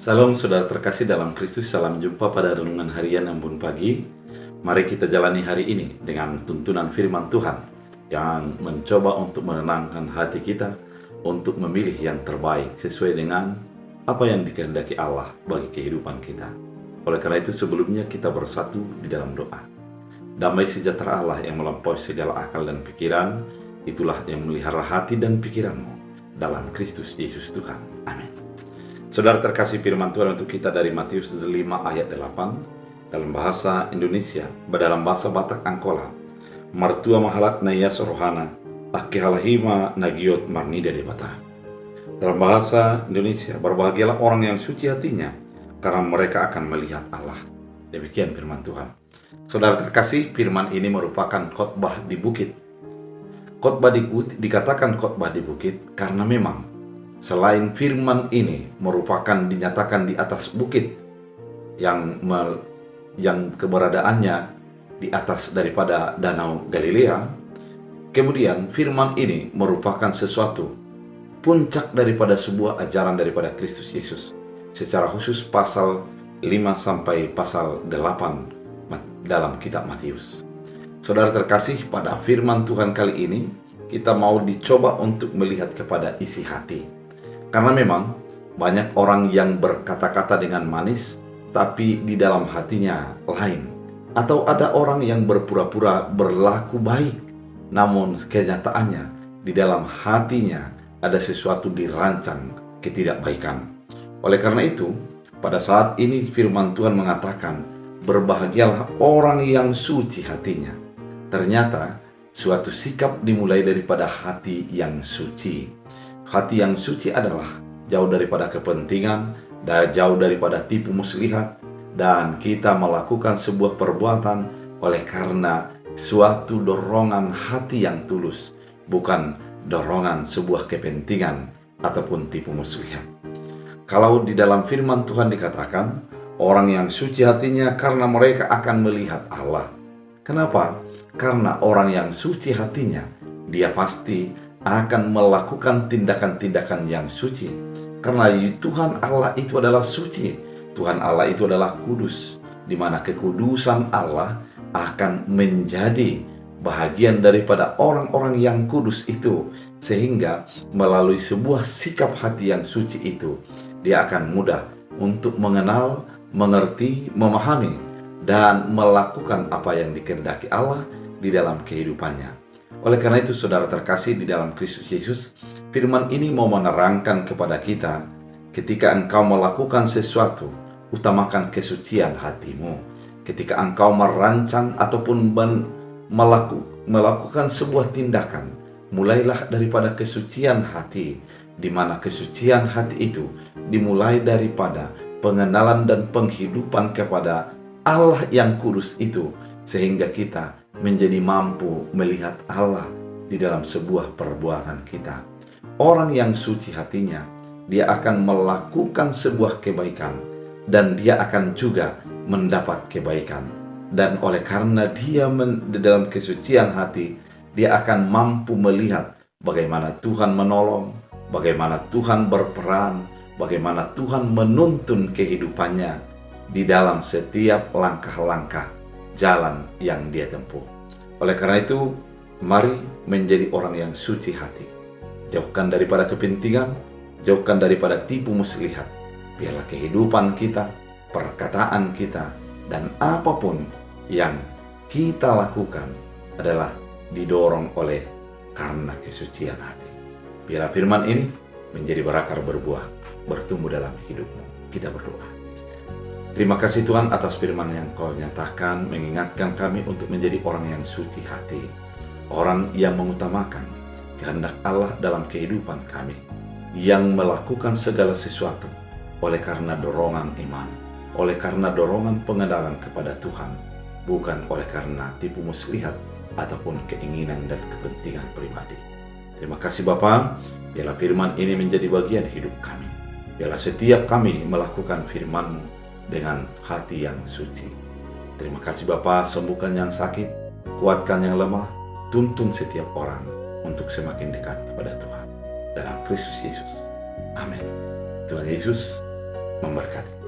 Salam saudara terkasih dalam Kristus, salam jumpa pada renungan harian Ambon Pagi. Mari kita jalani hari ini dengan tuntunan firman Tuhan yang mencoba untuk menenangkan hati kita untuk memilih yang terbaik sesuai dengan apa yang dikehendaki Allah bagi kehidupan kita. Oleh karena itu sebelumnya kita bersatu di dalam doa. Damai sejahtera Allah yang melampaui segala akal dan pikiran, itulah yang melihara hati dan pikiranmu dalam Kristus Yesus Tuhan. Amin. Saudara terkasih, firman Tuhan untuk kita dari Matius 5 ayat 8 dalam bahasa Indonesia, dalam bahasa Batak Angkola. Martua mahalat na iya sorohana, akihalahima nagiot marnida debata. Dalam bahasa Indonesia, berbahagialah orang yang suci hatinya, karena mereka akan melihat Allah. Demikian firman Tuhan. Saudara terkasih, firman ini merupakan khotbah di bukit. Khotbah dikatakan khotbah di bukit karena memang selain firman ini merupakan dinyatakan di atas bukit yang keberadaannya di atas daripada Danau Galilea, kemudian firman ini merupakan sesuatu puncak daripada sebuah ajaran daripada Kristus Yesus. Secara khusus pasal 5 sampai pasal 8 dalam kitab Matius. Saudara terkasih, pada firman Tuhan kali ini kita mau dicoba untuk melihat kepada isi hati. Karena memang banyak orang yang berkata-kata dengan manis, tapi di dalam hatinya lain. Atau ada orang yang berpura-pura berlaku baik, namun kenyataannya di dalam hatinya ada sesuatu dirancang ketidakbaikan. Oleh karena itu, pada saat ini firman Tuhan mengatakan, berbahagialah orang yang suci hatinya. Ternyata suatu sikap dimulai daripada hati yang suci. Hati yang suci adalah jauh daripada kepentingan, dan jauh daripada tipu muslihat, dan kita melakukan sebuah perbuatan oleh karena suatu dorongan hati yang tulus, bukan dorongan sebuah kepentingan ataupun tipu muslihat. Kalau di dalam firman Tuhan dikatakan, orang yang suci hatinya karena mereka akan melihat Allah. Kenapa? Karena orang yang suci hatinya, dia pasti akan melakukan tindakan-tindakan yang suci. Karena Tuhan Allah itu adalah suci. Tuhan Allah itu adalah kudus, di mana kekudusan Allah akan menjadi bahagian daripada orang-orang yang kudus itu. Sehingga melalui sebuah sikap hati yang suci itu, dia akan mudah untuk mengenal, mengerti, memahami, dan melakukan apa yang dikehendaki Allah di dalam kehidupannya. Oleh karena itu saudara terkasih di dalam Kristus Yesus, firman ini mau menerangkan kepada kita, ketika engkau melakukan sesuatu, utamakan kesucian hatimu. Ketika engkau merancang ataupun melakukan sebuah tindakan, mulailah daripada kesucian hati, di mana kesucian hati itu dimulai daripada pengenalan dan penghidupan kepada Allah yang kudus itu, sehingga kita menjadi mampu melihat Allah di dalam sebuah perbuatan kita. Orang yang suci hatinya, dia akan melakukan sebuah kebaikan dan dia akan juga mendapat kebaikan. Dan oleh karena dia di dalam kesucian hati, dia akan mampu melihat bagaimana Tuhan menolong, bagaimana Tuhan berperan, bagaimana Tuhan menuntun kehidupannya di dalam setiap langkah-langkah jalan yang dia tempuh. Oleh karena itu, mari menjadi orang yang suci hati. Jauhkan daripada kepentingan, jauhkan daripada tipu muslihat. Biarlah kehidupan kita, perkataan kita, dan apapun yang kita lakukan adalah didorong oleh karena kesucian hati. Biarlah firman ini menjadi berakar berbuah, bertumbuh dalam hidupmu. Kita berdoa. Terima kasih Tuhan atas firman yang Kau nyatakan, mengingatkan kami untuk menjadi orang yang suci hati. Orang yang mengutamakan kehendak Allah dalam kehidupan kami. Yang melakukan segala sesuatu oleh karena dorongan iman. Oleh karena dorongan pengenalan kepada Tuhan. Bukan oleh karena tipu muslihat ataupun keinginan dan kepentingan pribadi. Terima kasih Bapa. Biarlah firman ini menjadi bagian hidup kami. Biarlah setiap kami melakukan firman-Mu dengan hati yang suci. Terima kasih Bapa, sembuhkan yang sakit, kuatkan yang lemah, tuntun setiap orang untuk semakin dekat kepada Tuhan. Dalam Kristus Yesus. Amin. Tuhan Yesus memberkati.